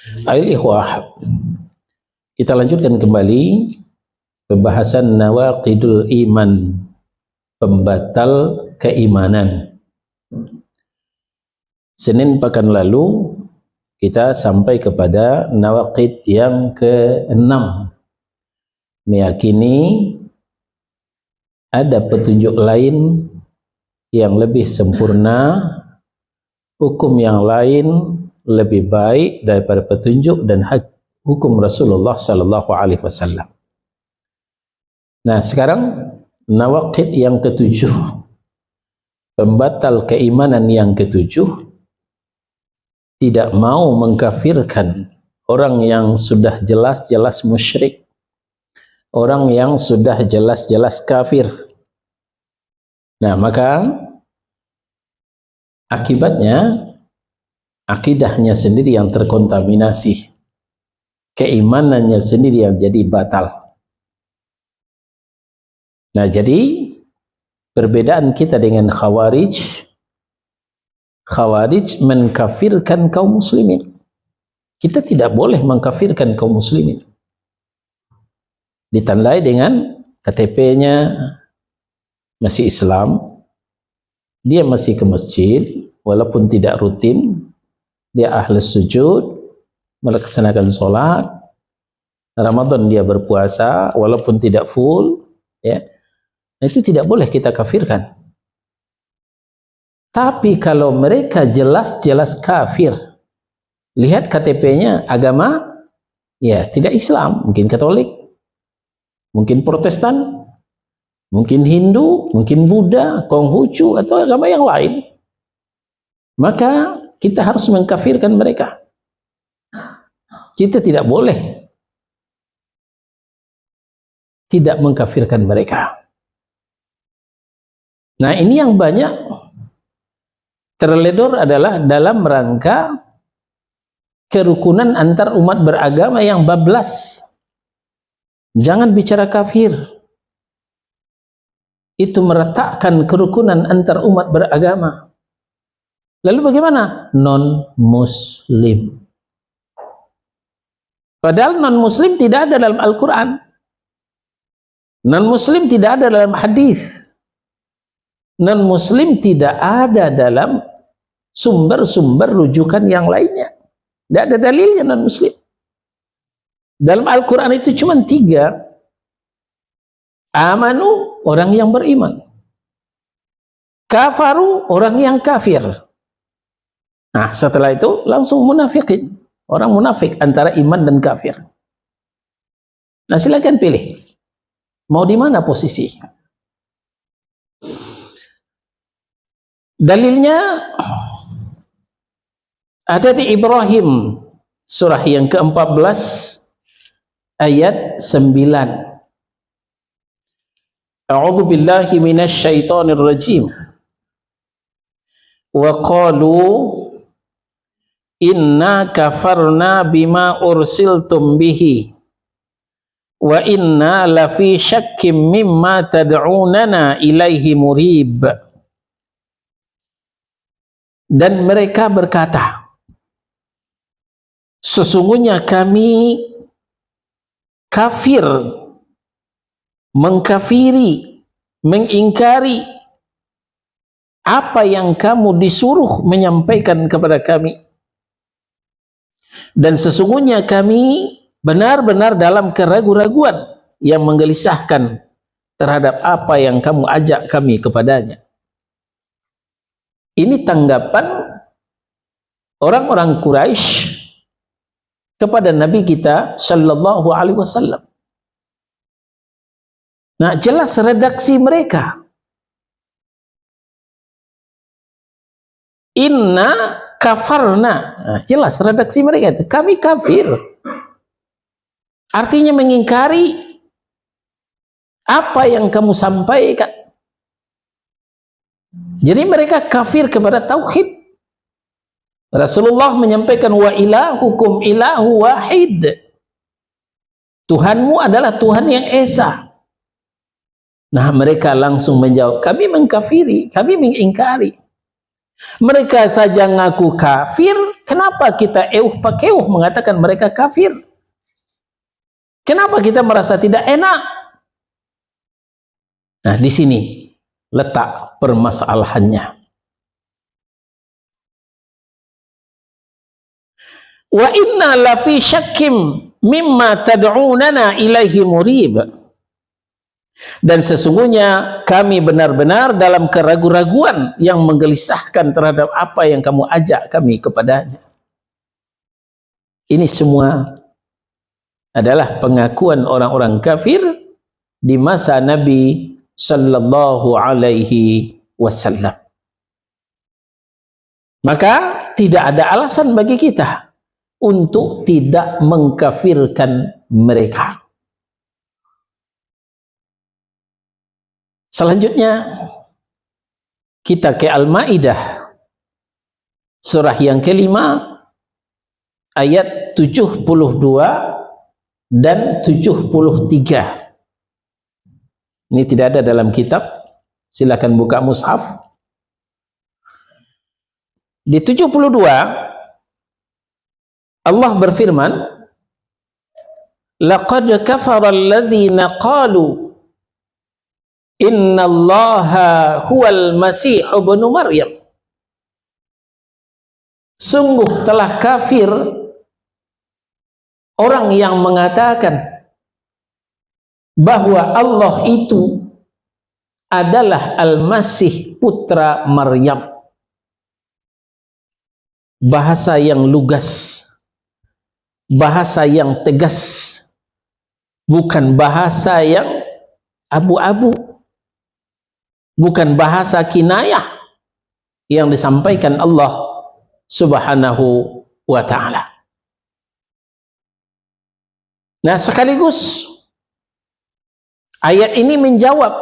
Ayolah ikhwah, kita lanjutkan kembali pembahasan nawaqidul iman, pembatal keimanan. Senin pekan lalu kita sampai kepada nawaqid yang ke-6, meyakini ada petunjuk lain yang lebih sempurna, hukum yang lain lebih baik daripada petunjuk dan hukum Rasulullah sallallahu alaihi wasallam. Nah, sekarang nawaqid yang ke-7, pembatal keimanan yang ke-7, tidak mau mengkafirkan orang yang sudah jelas-jelas musyrik, orang yang sudah jelas-jelas kafir. Nah, maka akibatnya akidahnya sendiri yang terkontaminasi, keimanannya sendiri yang jadi batal. Nah, jadi perbedaan kita dengan Khawarij, Khawarij mengkafirkan kaum muslimin. Kita tidak boleh mengkafirkan kaum muslimin. Ditandai dengan KTP-nya masih Islam, dia masih ke masjid walaupun tidak rutin, dia ahli sujud, melaksanakan sholat, Ramadan dia berpuasa walaupun tidak full, ya, itu tidak boleh kita kafirkan. Tapi kalau mereka jelas-jelas kafir, lihat KTP-nya agama, ya tidak Islam, mungkin Katolik, mungkin Protestan, mungkin Hindu, mungkin Buddha, Konghucu, atau agama yang lain, maka kita harus mengkafirkan mereka. Kita tidak boleh tidak mengkafirkan mereka. Nah, ini yang banyak terledor adalah dalam rangka kerukunan antar umat beragama yang bablas. Jangan bicara kafir. Itu meretakkan kerukunan antar umat beragama. Lalu bagaimana? Non-muslim. Padahal non-muslim tidak ada dalam Al-Quran. Non-muslim tidak ada dalam hadis. Non-muslim tidak ada dalam sumber-sumber rujukan yang lainnya. Tidak ada dalilnya non-muslim. Dalam Al-Quran itu cuma 3. Amanu, orang yang beriman. Kafaru, orang yang kafir. Nah, setelah itu langsung munafikin. Orang munafik antara iman dan kafir. Nah, silakan pilih. Mau di mana posisi? Dalilnya ada di Ibrahim, surah yang ke-14 ayat 9. A'udzu billahi minasy syaithanir rajim. Wa qalu inna kafarna bima ursiltum bihi wa inna lafi syakkim mimma tad'unana ilaihi murib. Dan mereka berkata, sesungguhnya kami kafir, mengkafiri, mengingkari apa yang kamu disuruh menyampaikan kepada kami. Dan sesungguhnya kami benar-benar dalam keraguan-raguan yang menggelisahkan terhadap apa yang kamu ajak kami kepadanya. Ini tanggapan orang-orang Quraisy kepada Nabi kita sallallahu alaihi wasallam. Nah, jelas redaksi mereka. Inna kafarna. Nah, jelas redaksi mereka itu. Kami kafir. Artinya mengingkari apa yang kamu sampaikan. Jadi mereka kafir kepada tauhid. Rasulullah menyampaikan wa ilahukum ilahu wahid. Tuhanmu adalah Tuhan yang esa. Nah, mereka langsung menjawab, kami mengkafiri, kami mengingkari Mereka saja ngaku kafir, kenapa kita pakeuh mengatakan mereka kafir? Kenapa kita merasa tidak enak? Nah, di sini letak permasalahannya. Wa inna lafi syakkim mimma tad'unana ilaihi murib. Dan sesungguhnya kami benar-benar dalam keraguan-raguan yang menggelisahkan terhadap apa yang kamu ajak kami kepadanya. Ini semua adalah pengakuan orang-orang kafir di masa Nabi sallallahu alaihi wasallam. Maka tidak ada alasan bagi kita untuk tidak mengkafirkan mereka. Selanjutnya kita ke Al-Maidah surah yang kelima ayat 72 dan 73. Ini tidak ada dalam kitab, silakan buka mushaf. Di 72 Allah berfirman, laqad kafara alladhina qalu innallaha huwal masih ibnu Maryam. Sungguh telah kafir orang yang mengatakan bahwa Allah itu adalah Al-Masih putra Maryam. Bahasa yang lugas, bahasa yang tegas, bukan bahasa yang abu-abu, bukan bahasa kinayah yang disampaikan Allah Subhanahu wa ta'ala. Nah, sekaligus ayat ini menjawab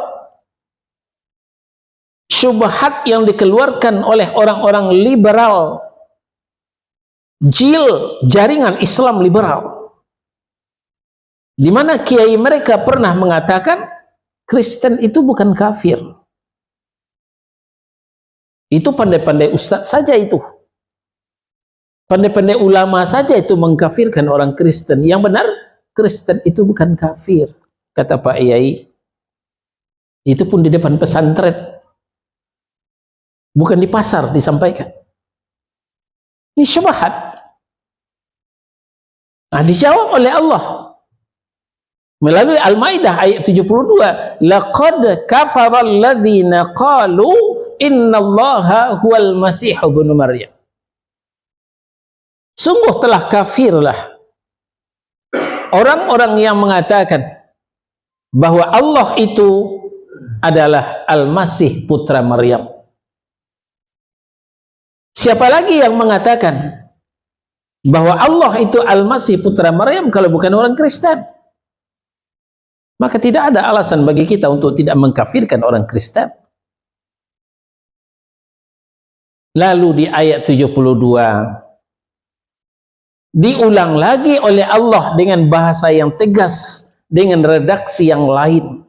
syubhat yang dikeluarkan oleh orang-orang liberal, jaringan Islam liberal, di mana kiai mereka pernah mengatakan Kristen itu bukan kafir. Itu pandai-pandai ustadz saja itu. Pandai-pandai ulama saja itu mengkafirkan orang Kristen. Yang benar, Kristen itu bukan kafir, kata Pak Yai. Itu pun di depan pesantren, bukan di pasar disampaikan. Ini syubhat. Nah, dijawab oleh Allah melalui Al-Maidah ayat 72. Laqad kafara alladhina qalu innallaha huwal masih ibnu Maryam. Sungguh telah kafirlah orang-orang yang mengatakan bahwa Allah itu adalah Al-Masih putra Maryam. Siapa lagi yang mengatakan bahwa Allah itu Al-Masih putra Maryam kalau bukan orang Kristen? Maka tidak ada alasan bagi kita untuk tidak mengkafirkan orang Kristen. Lalu di ayat 72 diulang lagi oleh Allah dengan bahasa yang tegas, dengan redaksi yang lain.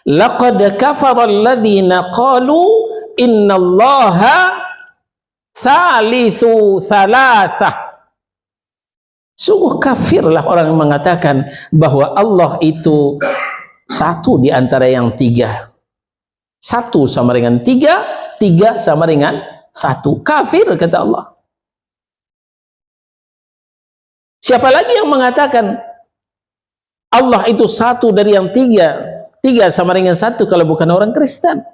Laqad kafara alladhina qalu innallaha thalithu thalathah. Sungguh kafirlah orang yang mengatakan bahwa Allah itu satu di antara yang tiga. Satu sama dengan tiga, tiga sama dengan satu. Kafir, kata Allah. Siapa lagi yang mengatakan Allah itu satu dari yang tiga, tiga sama dengan satu kalau bukan orang Kristen?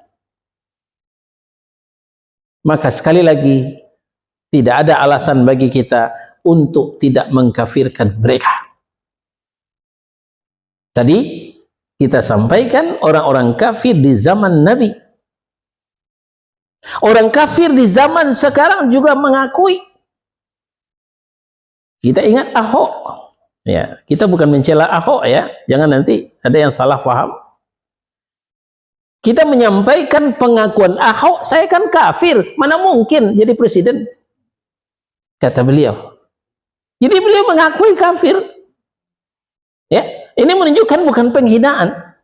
Maka sekali lagi, tidak ada alasan bagi kita untuk tidak mengkafirkan mereka. Tadi kita sampaikan orang-orang kafir di zaman Nabi. Orang kafir di zaman sekarang juga mengakui. Kita ingat Ahok. Ya, kita bukan mencela Ahok ya. Jangan nanti ada yang salah faham. Kita menyampaikan pengakuan Ahok, saya kan kafir, mana mungkin jadi presiden? Kata beliau. Jadi beliau mengakui kafir. Ya, ini menunjukkan bukan penghinaan.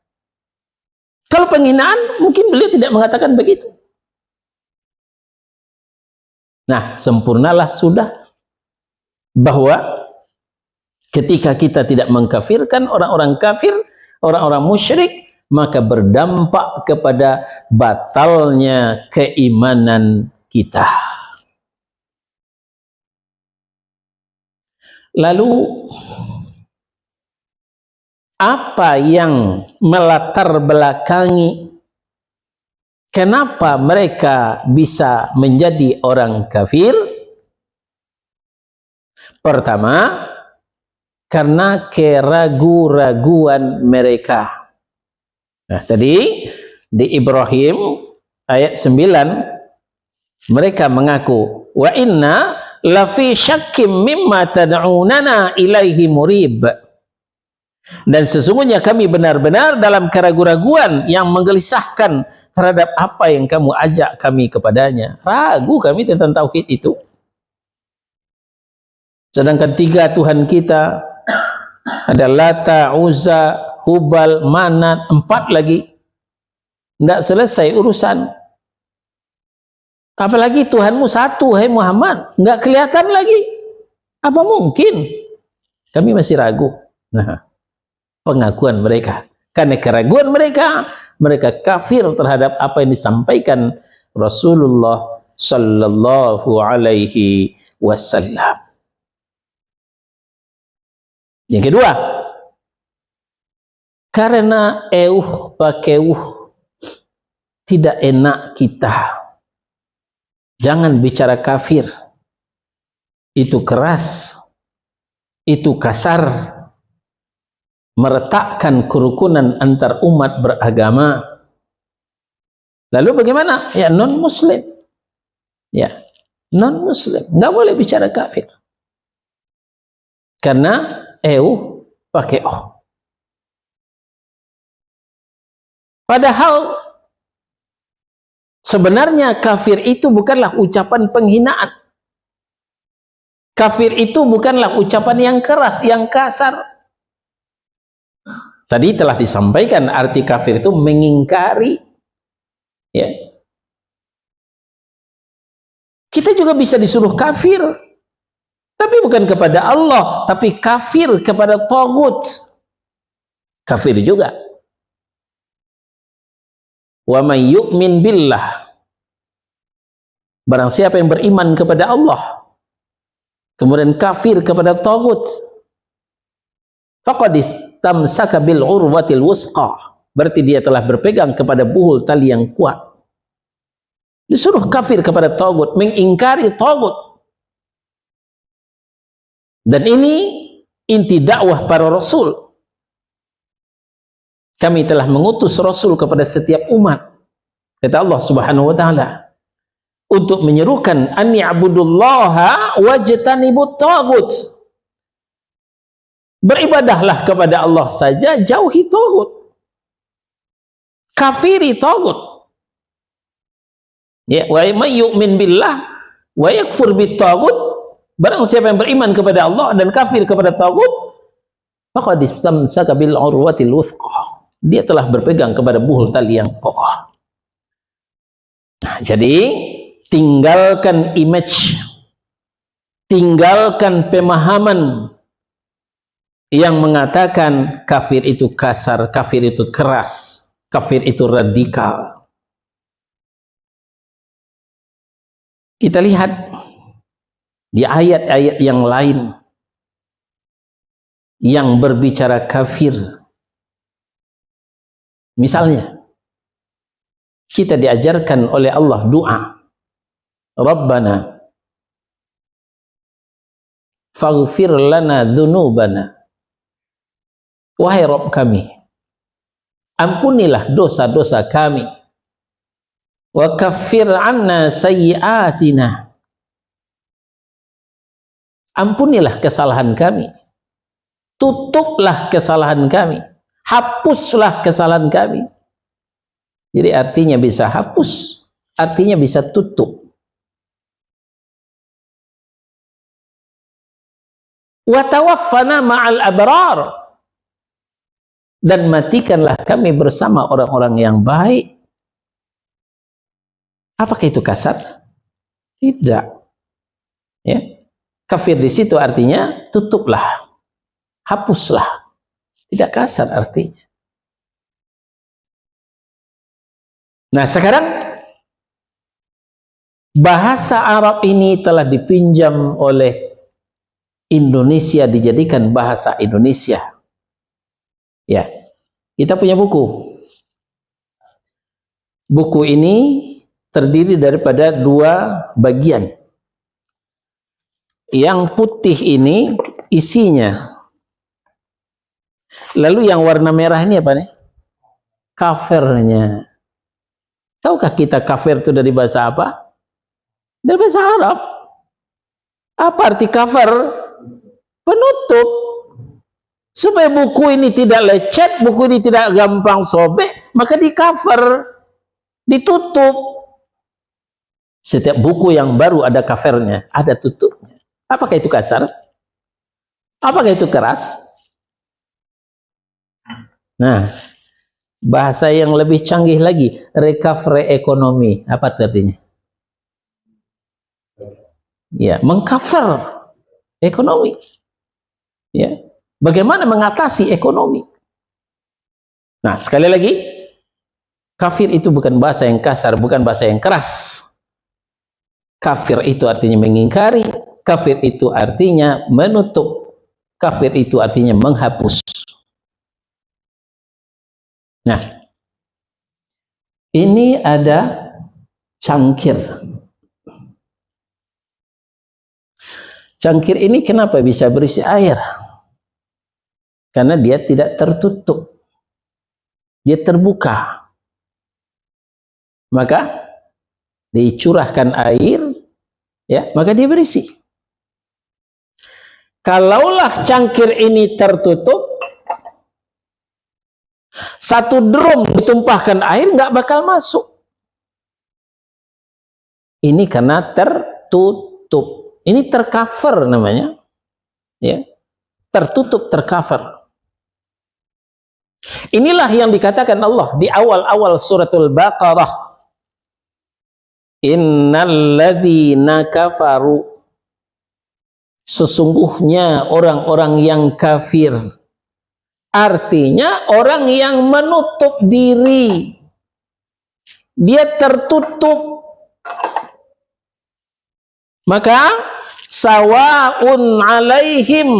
Kalau penghinaan, mungkin beliau tidak mengatakan begitu. Nah, sempurnalah sudah bahwa ketika kita tidak mengkafirkan orang-orang kafir, orang-orang musyrik, maka berdampak kepada batalnya keimanan kita. Lalu apa yang melatar belakangi kenapa mereka bisa menjadi orang kafir? Pertama, karena keraguan-raguan mereka. Nah, tadi di Ibrahim ayat 9 mereka mengaku wa inna lafi syakkim mimma tad'unana ilaihi murib. Dan sesungguhnya kami benar-benar dalam keraguan-raguan yang menggelisahkan terhadap apa yang kamu ajak kami kepadanya. Ragu kami tentang tauhid itu. Sedangkan 3 Tuhan kita ada Lata, Uzza, Hubal, Manat, 4 lagi. Tidak selesai urusan. Apalagi Tuhanmu 1, hai Muhammad. Tidak kelihatan lagi. Apa mungkin? Kami masih ragu. Nah, pengakuan mereka. Karena keraguan mereka, mereka kafir terhadap apa yang disampaikan Rasulullah sallallahu alaihi wasallam. Yang kedua, karena pakeuh tidak enak kita. Jangan bicara kafir. Itu keras. Itu kasar. Meretakkan kerukunan antar umat beragama. Lalu bagaimana? Ya non-muslim. Ya, non-muslim. Nggak boleh bicara kafir. Karena pakai oh. Padahal sebenarnya kafir itu bukanlah ucapan penghinaan. Kafir itu bukanlah ucapan yang keras, yang kasar. Tadi telah disampaikan arti kafir itu mengingkari. Ya. Kita juga bisa disuruh kafir, tapi bukan kepada Allah, tapi kafir kepada tagut. Kafir juga. Wa may yu'min billah. Barang siapa yang beriman kepada Allah, kemudian kafir kepada tagut, faqad tamsaka bil urwatil wusqa. Berarti dia telah berpegang kepada buhul tali yang kuat. Disuruh kafir kepada tagut, mengingkari tagut. Dan ini inti dakwah para rasul. Kami telah mengutus rasul kepada setiap umat, kata Allah Subhanahu wa taala, untuk menyerukan an ya'budullaha wajtanibut tagut. Beribadahlah kepada Allah saja, jauhi tagut. Kafiri tagut. Ya, wa may yu'min billah wa yakfur bit tagut. Barang siapa yang beriman kepada Allah dan kafir kepada tagut, faqad istamsaka bil urwatil wuthqa. Dia telah berpegang kepada buhul tali yang kokoh. Nah, jadi tinggalkan image, tinggalkan pemahaman yang mengatakan kafir itu kasar, kafir itu keras, kafir itu radikal. Kita lihat di ayat-ayat yang lain yang berbicara kafir. Misalnya, kita diajarkan oleh Allah doa, Rabbana faghfir lana dzunubana. Wahai Rabb kami, ampunilah dosa-dosa kami. Wa kaffir anna sayyi'atina. Ampunilah kesalahan kami. Tutuplah kesalahan kami. Hapuslah kesalahan kami. Jadi artinya bisa hapus, artinya bisa tutup. Wa tawaffana ma'al abrar. Dan matikanlah kami bersama orang-orang yang baik. Apakah itu kasar? Tidak. Ya. Kafir di situ artinya tutuplah, hapuslah, tidak kasar artinya. Nah sekarang bahasa Arab ini telah dipinjam oleh Indonesia, dijadikan bahasa Indonesia. Ya, kita punya buku. Buku ini terdiri daripada 2 bagian. Yang putih ini isinya. Lalu yang warna merah ini apa nih? Covernya. Tahukah kita cover itu dari bahasa apa? Dari bahasa Arab. Apa arti cover? Penutup. Supaya buku ini tidak lecet, buku ini tidak gampang sobek, maka di cover, ditutup. Setiap buku yang baru ada covernya, ada tutupnya. Apakah itu kasar? Apakah itu keras? Nah, bahasa yang lebih canggih lagi, recovery ekonomi. Apa artinya? Ya, mengcover ekonomi. Ya, bagaimana mengatasi ekonomi? Nah, sekali lagi, kafir itu bukan bahasa yang kasar, bukan bahasa yang keras. Kafir itu artinya mengingkari, kafir itu artinya menutup, kafir itu artinya menghapus. Nah, ini ada cangkir. Cangkir ini kenapa bisa berisi air? Karena dia tidak tertutup. Dia terbuka. Maka dicurahkan air, ya, maka dia berisi. Kalaulah cangkir ini tertutup, satu drum ditumpahkan air nggak bakal masuk. Ini karena tertutup. Ini tercover namanya, ya, tertutup, tercover. Inilah yang dikatakan Allah di awal-awal suratul Baqarah. Innal ladzina kafaru, sesungguhnya orang-orang yang kafir, artinya orang yang menutup diri, dia tertutup. Maka sawaun alaihim,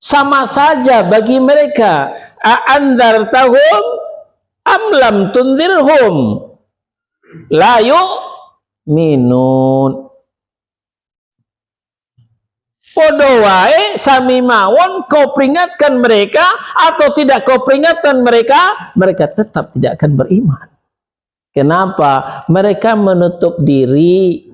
sama saja bagi mereka, a'andzartahum am lam tunzirhum la yu'minun. Podo wae sami mawon kau peringatkan mereka atau tidak kau peringatkan mereka, mereka tetap tidak akan beriman. Kenapa? Mereka menutup diri.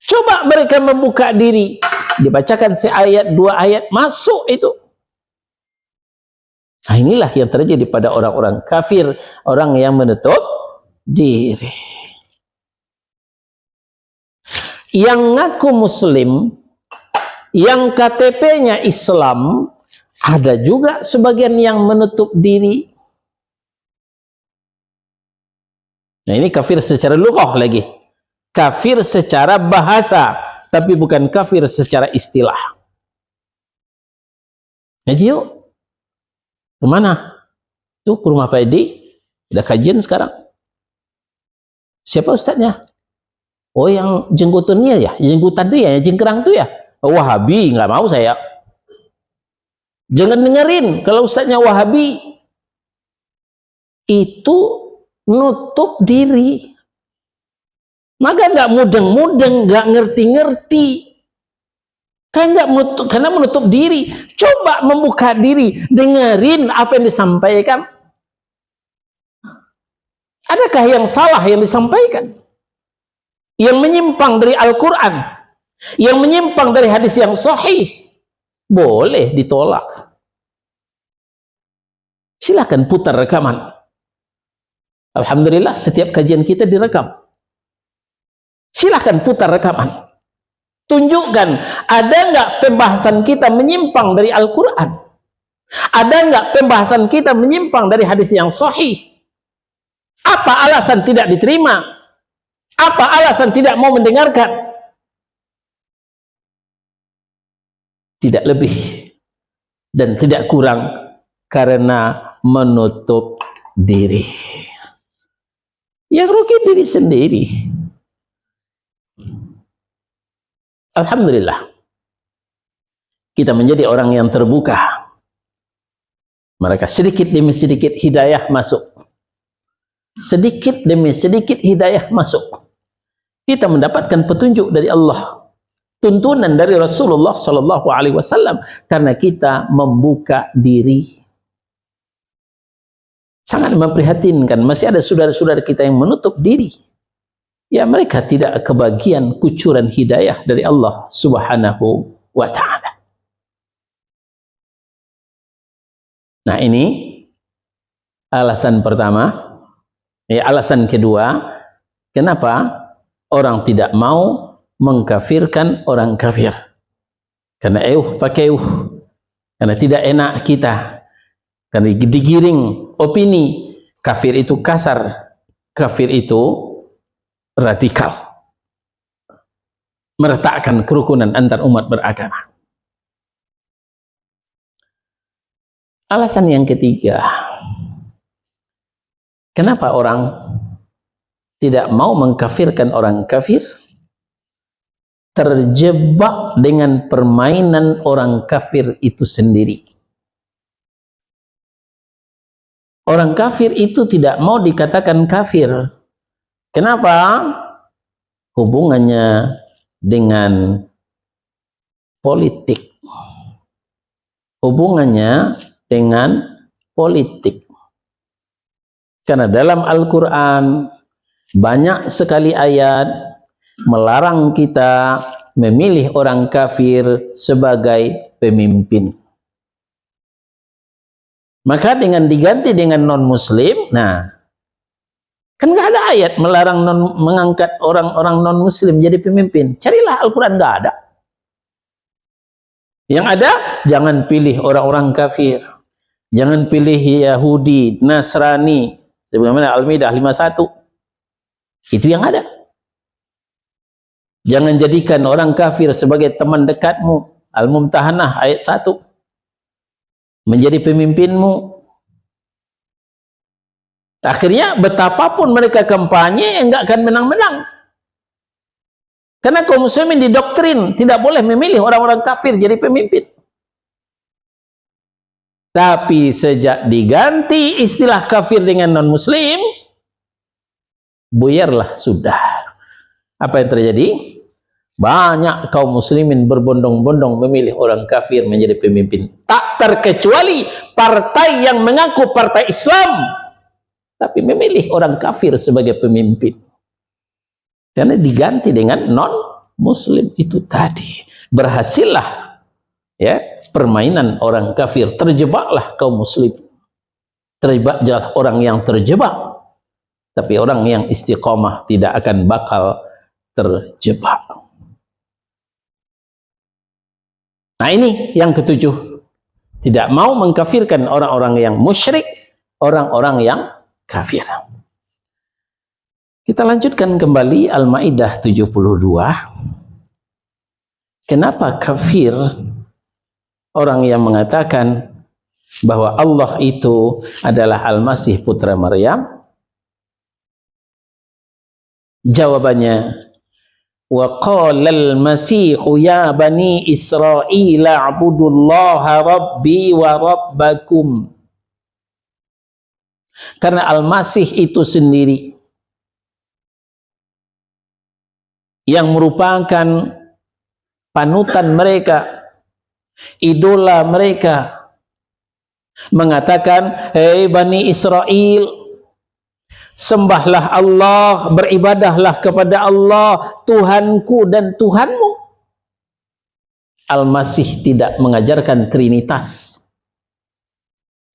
Coba mereka membuka diri, dibacakan seayat 2 ayat, masuk itu. Nah, inilah yang terjadi pada orang-orang kafir, orang yang menutup diri. Yang ngaku muslim, yang KTP-nya Islam, ada juga sebagian yang menutup diri. Nah, ini kafir secara lughah lagi. Kafir secara bahasa, tapi bukan kafir secara istilah. Jadi yuk, kemana? Tuh ke rumah Pak Edi, udah kajian sekarang. Siapa ustadznya? Oh, yang jenggutannya ya, jenggutan tuh ya, jengkerang tuh ya. Wahabi, nggak mau saya. Jangan dengerin kalau ustadznya Wahabi. Itu nutup diri. Maka nggak mudeng-mudeng, nggak ngerti-ngerti. Karena menutup diri. Coba membuka diri, dengerin apa yang disampaikan. Adakah yang salah yang disampaikan? Yang menyimpang dari Al-Quran, yang menyimpang dari hadis yang sahih, boleh ditolak. Silakan putar rekaman. Alhamdulillah setiap kajian kita direkam. Silahkan putar rekaman. Tunjukkan, ada nggak pembahasan kita menyimpang dari Al-Quran? Ada nggak pembahasan kita menyimpang dari hadis yang sahih? Apa alasan tidak diterima? Apa alasan tidak mau mendengarkan? Tidak lebih dan tidak kurang karena menutup diri. Yang rugi diri sendiri. Alhamdulillah, kita menjadi orang yang terbuka. Mereka sedikit demi sedikit hidayah masuk. Sedikit demi sedikit hidayah masuk. Kita mendapatkan petunjuk dari Allah, tuntunan dari Rasulullah Sallallahu Alaihi Wasallam, karena kita membuka diri. Sangat memprihatinkan, masih ada saudara-saudara kita yang menutup diri. Ya, mereka tidak kebagian kucuran hidayah dari Allah Subhanahu wa Ta'ala. Nah, ini alasan pertama. Alasan kedua, kenapa orang tidak mau mengkafirkan orang kafir? Karena pakai karena tidak enak kita, karena digiring opini kafir itu kasar, kafir itu radikal, meretakkan kerukunan antar umat beragama. Alasan yang ketiga, kenapa orang tidak mau mengkafirkan orang kafir? Terjebak dengan permainan orang kafir itu sendiri. Orang kafir itu tidak mau dikatakan kafir. Kenapa? Hubungannya dengan politik. Hubungannya dengan politik. Karena dalam Al-Quran banyak sekali ayat melarang kita memilih orang kafir sebagai pemimpin. Maka dengan diganti dengan non-muslim, nah, kan nggak ada ayat melarang mengangkat orang-orang non-muslim jadi pemimpin. Carilah Al-Quran, nggak ada. Yang ada, jangan pilih orang-orang kafir. Jangan pilih Yahudi, Nasrani. Sebagaimana Al-Maidah 51. Itu yang ada. Jangan jadikan orang kafir sebagai teman dekatmu. Al-Mumtahanah ayat 1. Menjadi pemimpinmu. Akhirnya betapapun mereka kampanye, enggak akan menang-menang. Karena kaum muslimin didoktrin tidak boleh memilih orang-orang kafir jadi pemimpin. Tapi sejak diganti istilah kafir dengan non-muslim, buyarlah sudah. Apa yang terjadi? Banyak kaum muslimin berbondong-bondong memilih orang kafir menjadi pemimpin. Tak terkecuali partai yang mengaku partai Islam, tapi memilih orang kafir sebagai pemimpin. Karena diganti dengan non-muslim itu tadi. Berhasillah ya permainan orang kafir. Terjebaklah kaum muslim. Terjebaklah orang yang terjebak. Tapi orang yang istiqomah tidak akan bakal terjebak. Nah, ini yang ketujuh. Tidak mau mengkafirkan orang-orang yang musyrik, orang-orang yang kafir. Kita lanjutkan kembali Al-Maidah 72. Kenapa kafir orang yang mengatakan bahwa Allah itu adalah Al-Masih putra Maryam? Jawabannya, wa qala al-masih ya bani Israil a'budullaha rabbi wa rabbakum. Karena Al-Masih itu sendiri yang merupakan panutan mereka, idola mereka, mengatakan, hei Bani Israel, sembahlah Allah, beribadahlah kepada Allah, Tuhanku dan Tuhanmu. Al-Masih tidak mengajarkan Trinitas.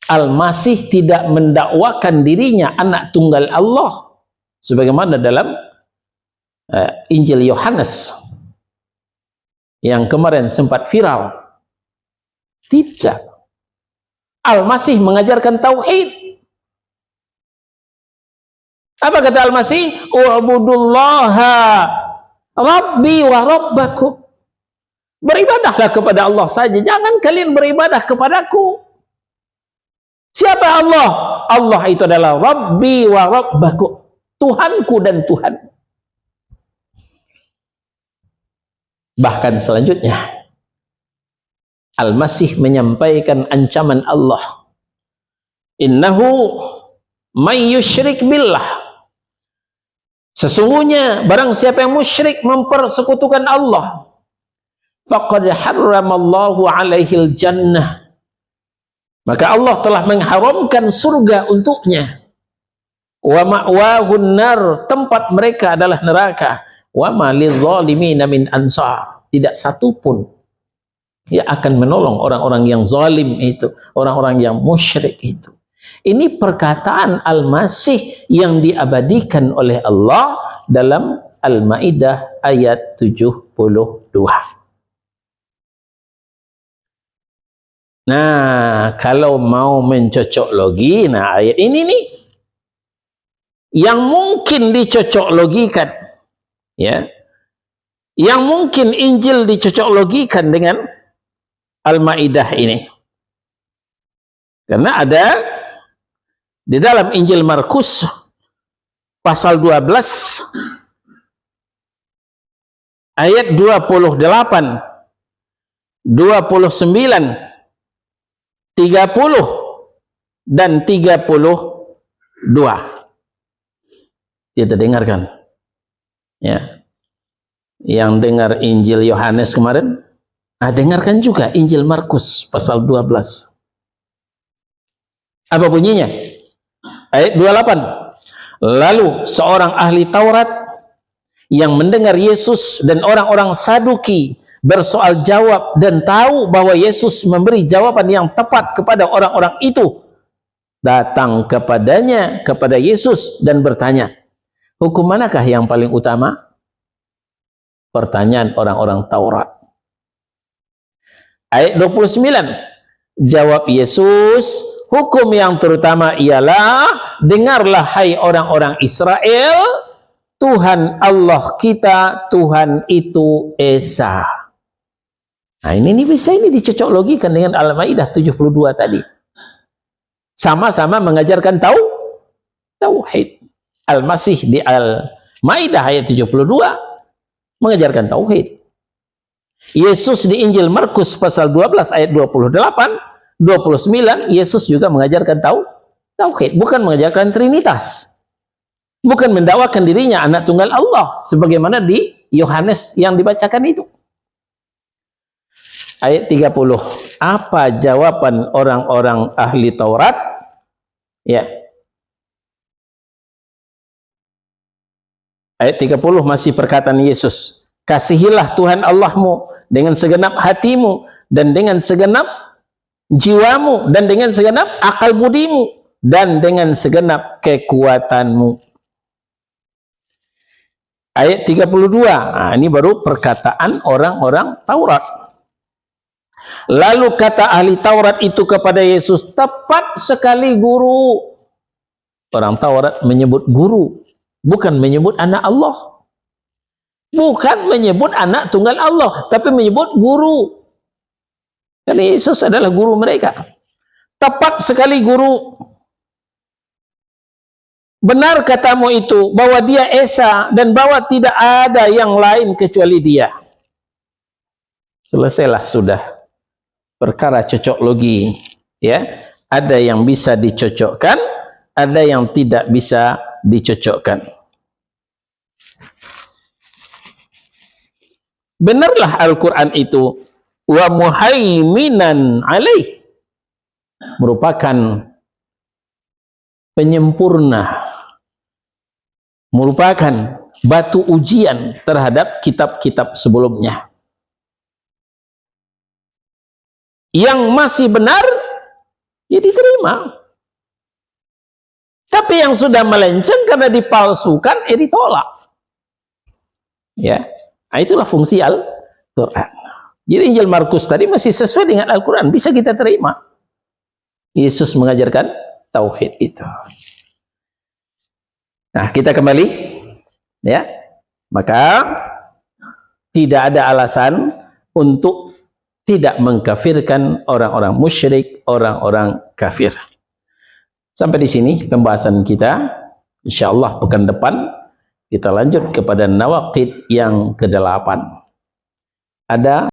Al-Masih tidak mendakwakan dirinya anak tunggal Allah, sebagaimana dalam Injil Yohanes yang kemarin sempat viral. Tidak. Al-Masih mengajarkan tauhid. Apa kata Al-Masih? U'budullaha Rabbi wa Rabbakum. Beribadahlah kepada Allah saja. Jangan kalian beribadah kepadaku. Siapa Allah? Allah itu adalah Rabbi wa Rabbakum. Tuhanku dan Tuhan. Bahkan selanjutnya, Al-Masih menyampaikan ancaman Allah. Innahu may yusyrik billah. Sesungguhnya barang siapa yang musyrik mempersekutukan Allah, faqad harramallahu alaihil jannah. Maka Allah telah mengharamkan surga untuknya. Wa ma'wahun nar, tempat mereka adalah neraka. Wa ma lidzalimina min ansar. Tidak satu pun yang akan menolong orang-orang yang zalim itu, orang-orang yang musyrik itu. Ini perkataan Al-Masih yang diabadikan oleh Allah dalam Al-Maidah ayat 72. Nah, kalau mau mencocok logi, nah ayat ini nih yang mungkin dicocok logikan, ya, yang mungkin Injil dicocok logikan dengan Al-Maidah ini, karena ada di dalam Injil Markus pasal 12 ayat 28, 29, 30 dan 32. Kita dengarkan, ya. Yang dengar Injil Yohanes kemarin, dengarkan juga Injil Markus pasal 12. Apa bunyinya? Ayat 28. Lalu seorang ahli Taurat yang mendengar Yesus dan orang-orang Saduki bersoal jawab dan tahu bahwa Yesus memberi jawaban yang tepat kepada orang-orang itu, datang kepadanya, kepada Yesus, dan bertanya, hukum manakah yang paling utama? Pertanyaan orang-orang Taurat. Ayat 29. Jawab Yesus, hukum yang terutama ialah, dengarlah hai orang-orang Israel, Tuhan Allah kita, Tuhan itu Esa. Nah ini bisa dicocok logikan dengan Al-Maidah 72 tadi. Sama-sama mengajarkan tauhid. Al-Masih di Al-Maidah ayat 72 mengajarkan tauhid. Yesus di Injil Markus pasal 12 ayat 28, 29, Yesus juga mengajarkan tauhid, bukan mengajarkan trinitas. Bukan mendakwakan dirinya anak tunggal Allah sebagaimana di Yohanes yang dibacakan itu. Ayat 30. Apa jawaban orang-orang ahli Taurat? Ya. Ayat 30 masih perkataan Yesus. Kasihilah Tuhan Allahmu dengan segenap hatimu dan dengan segenap jiwamu dan dengan segenap akal budimu dan dengan segenap kekuatanmu. Ayat 32. Nah, ini baru perkataan orang-orang Taurat. Lalu kata ahli Taurat itu kepada Yesus, tepat sekali guru. Orang Taurat menyebut guru, bukan menyebut anak Allah. Bukan menyebut anak tunggal Allah, tapi menyebut guru. Karena Yesus adalah guru mereka. Tepat sekali guru. Benar katamu itu, bahwa dia Esa dan bahwa tidak ada yang lain kecuali dia. Selesailah sudah perkara cocok logi, ya. Ada yang bisa dicocokkan, ada yang tidak bisa dicocokkan. Benarlah Al-Quran itu wa muhaiminan alaih, merupakan penyempurna, merupakan batu ujian terhadap kitab-kitab sebelumnya. Yang masih benar, ya diterima. Tapi yang sudah melenceng karena dipalsukan, ya ditolak. Ya, nah, itulah fungsi Al-Quran. Jadi Injil Markus tadi masih sesuai dengan Al-Quran, bisa kita terima. Yesus mengajarkan tauhid itu. Nah, kita kembali, ya. Maka tidak ada alasan untuk tidak mengkafirkan orang-orang musyrik, orang-orang kafir. Sampai di sini pembahasan kita. Insyaallah pekan depan kita lanjut kepada nawaqid yang ke-8. Ada